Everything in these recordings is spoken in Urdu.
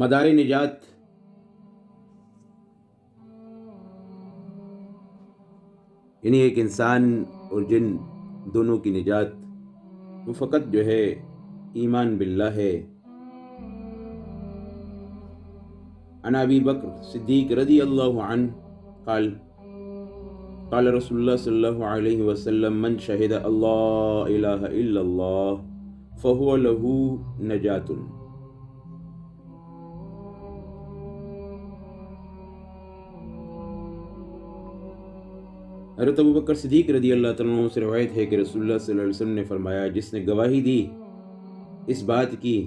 مدار نجات یعنی ایک انسان اور جن دونوں کی نجات وہ فقط جو ہے ایمان باللہ ہے۔ عن ابی بکر صدیق رضی اللہ عنہ قال قال رسول اللہ صلی اللہ علیہ وسلم من شہد اللہ الہ الا اللہ فہو لہ نجات۔ حضرت ابو بکر صدیق رضی اللہ تعالیٰ عنہ سے روایت ہے کہ رسول اللہ صلی اللہ علیہ وسلم نے فرمایا، جس نے گواہی دی اس بات کی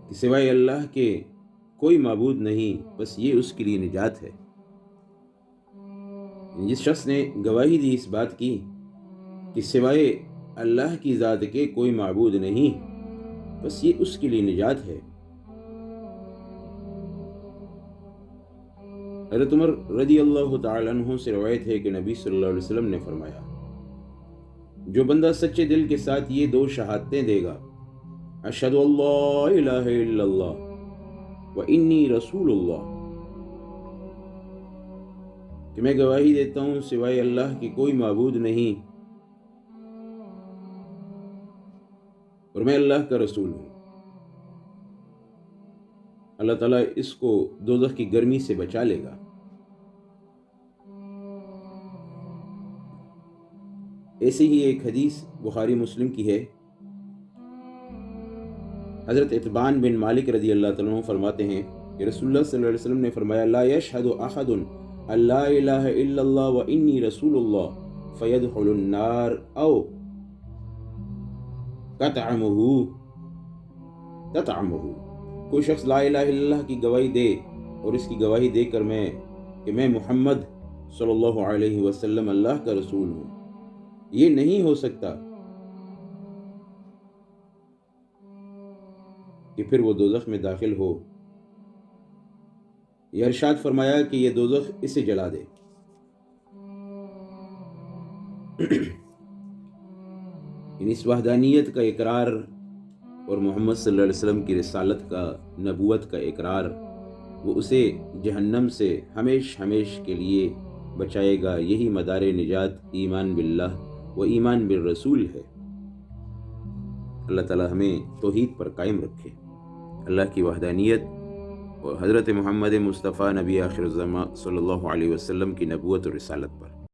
کہ سوائے اللہ کے کوئی معبود نہیں، بس یہ اس کے لیے نجات ہے۔ جس شخص نے گواہی دی اس بات کی کہ سوائے اللہ کی ذات کے کوئی معبود نہیں، بس یہ اس کے لیے نجات ہے۔ حضرت عمر رضی اللہ تعالیٰ عنہ سے روایت ہے کہ نبی صلی اللہ علیہ وسلم نے فرمایا، جو بندہ سچے دل کے ساتھ یہ دو شہادتیں دے گا، اشہد اللہ الہ الا اللہ و انی رسول اللہ، کہ میں گواہی دیتا ہوں سوائے اللہ کی کوئی معبود نہیں اور میں اللہ کا رسول ہوں، اللہ تعالیٰ اس کو دوزخ کی گرمی سے بچا لے گا۔ ایسی ہی ایک حدیث بخاری مسلم کی ہے۔ حضرت اتبان بن مالک رضی اللہ تعالیٰ عنہ فرماتے ہیں کہ رسول اللہ صلی اللہ علیہ وسلم نے فرمایا، لا یشہد احد ان لا الہ الا اللہ و انی رسول اللہ فیدخل النار او تطعمہ۔ کوئی شخص لا الہ الا اللہ کی گواہی دے اور اس کی گواہی دے کر کہ میں محمد صلی اللہ علیہ وسلم اللہ کا رسول ہوں، یہ نہیں ہو سکتا کہ پھر وہ دوزخ میں داخل ہو، یہ ارشاد فرمایا کہ یہ دوزخ اسے جلا دے۔ اس وحدانیت کا اقرار اور محمد صلی اللہ علیہ وسلم کی رسالت کا، نبوت کا اقرار، وہ اسے جہنم سے ہمیش کے لیے بچائے گا۔ یہی مدار نجات ایمان باللہ و ایمان بالرسول ہے۔ اللہ تعالی ہمیں توحید پر قائم رکھے، اللہ کی وحدانیت اور حضرت محمد مصطفیٰ نبی آخر الزمان صلی اللہ علیہ وسلم کی نبوت اور رسالت پر۔